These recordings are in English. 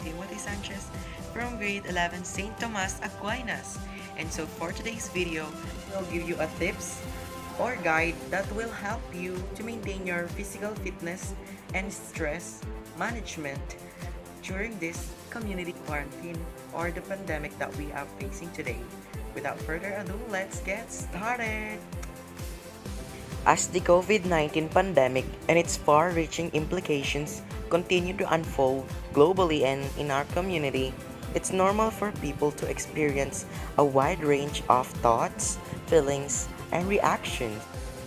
Timothy Sanchez from grade 11 St. Tomas Aquinas. And so for today's video, we'll give you a tips or guide that will help you to maintain your physical fitness and stress management during this community quarantine or the pandemic that we are facing today. Without further ado, let's get started! As the COVID-19 pandemic and its far-reaching implications continue to unfold globally and in our community, it's normal for people to experience a wide range of thoughts, feelings, and reactions,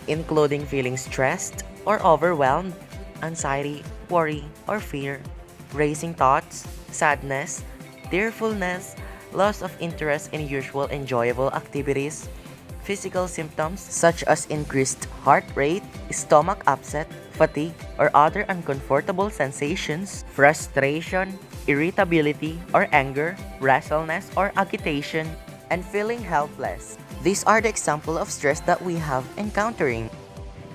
including feeling stressed or overwhelmed, anxiety, worry, or fear, racing thoughts, sadness, tearfulness, loss of interest in usual enjoyable activities, physical symptoms such as increased heart rate, stomach upset, fatigue, or other uncomfortable sensations, frustration, irritability or anger, restlessness or agitation, and feeling helpless. These are the example of stress that we have encountering.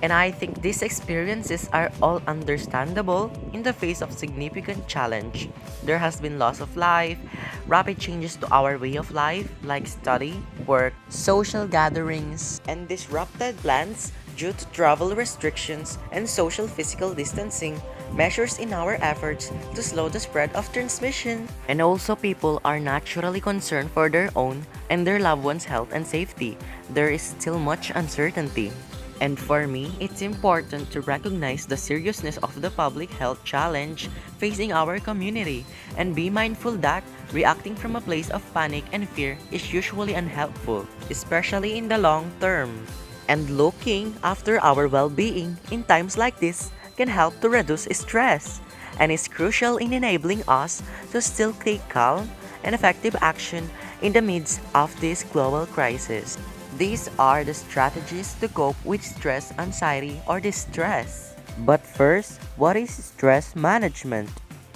And I think these experiences are all understandable in the face of significant challenge. There has been loss of life, rapid changes to our way of life like study, work, social gatherings, and disrupted plans due to travel restrictions and social physical distancing measures in our efforts to slow the spread of transmission. And also people are naturally concerned for their own and their loved ones' health and safety. There is still much uncertainty. And for me, it's important to recognize the seriousness of the public health challenge facing our community and be mindful that reacting from a place of panic and fear is usually unhelpful, especially in the long term. And looking after our well-being in times like this can help to reduce stress and is crucial in enabling us to still take calm and effective action in the midst of this global crisis. These are the strategies to cope with stress, anxiety, or distress. But first, what is stress management?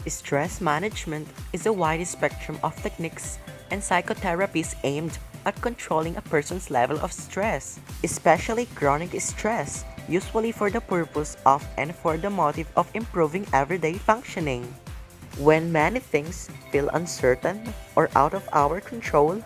Stress management is a wide spectrum of techniques and psychotherapies aimed at controlling a person's level of stress, especially chronic stress, usually for the purpose of and for the motive of improving everyday functioning. When many things feel uncertain or out of our control,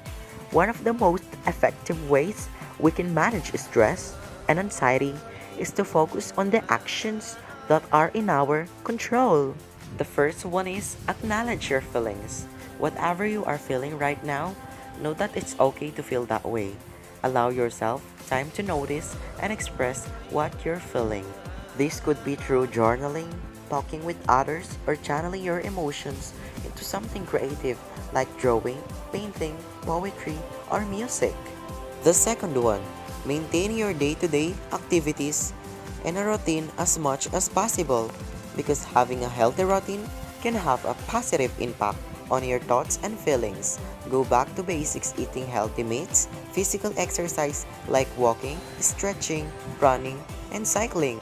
one of the most effective ways we can manage stress and anxiety is to focus on the actions that are in our control. The first one is acknowledge your feelings. Whatever you are feeling right now, know that it's okay to feel that way. Allow yourself time to notice and express what you're feeling. This could be through journaling, talking with others, or channeling your emotions into something creative like drawing, painting, poetry, or music. The second one, maintain your day-to-day activities and a routine as much as possible because having a healthy routine can have a positive impact on your thoughts and feelings. Go back to basics, eating healthy meals, physical exercise like walking, stretching, running, and cycling.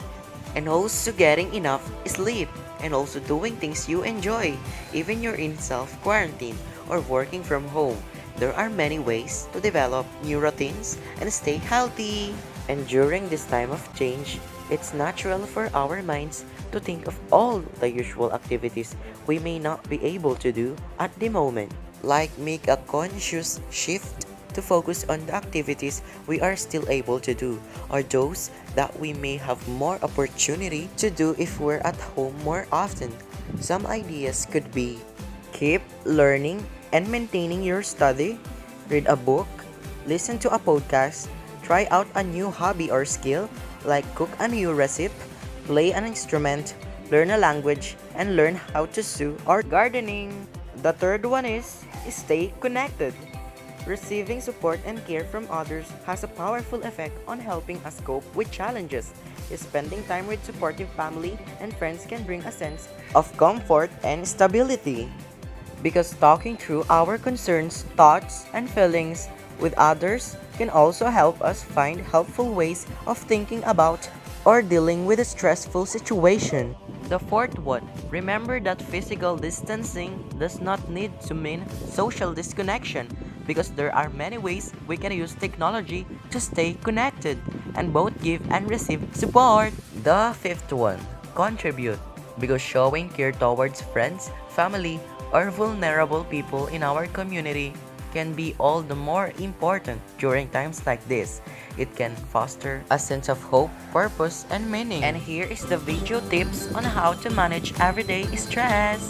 And also getting enough sleep and also doing things you enjoy, even you're in self-quarantine or working from home. There are many ways to develop new routines and stay healthy. And during this time of change, it's natural for our minds to think of all the usual activities we may not be able to do at the moment, like make a conscious shift to focus on the activities we are still able to do or those that we may have more opportunity to do if we're at home more often. Some ideas could be keep learning and maintaining your study, read a book, listen to a podcast, try out a new hobby or skill like cook a new recipe, play an instrument, learn a language, and learn how to sew or gardening. The third one is stay connected. Receiving support and care from others has a powerful effect on helping us cope with challenges. Spending time with supportive family and friends can bring a sense of comfort and stability. Because talking through our concerns, thoughts, and feelings with others can also help us find helpful ways of thinking about or dealing with a stressful situation. The fourth one, remember that physical distancing does not need to mean social disconnection because there are many ways we can use technology to stay connected and both give and receive support. The fifth one, contribute because showing care towards friends, family, or vulnerable people in our community can be all the more important during times like this. It can foster a sense of hope, purpose, and meaning. And here is the video tips on how to manage everyday stress.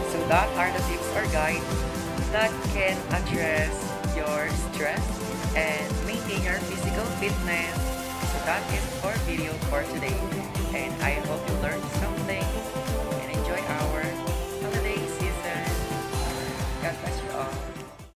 So that are the tips or guide that can address your stress and maintain your physical fitness. So that is our video for today, and I hope you learned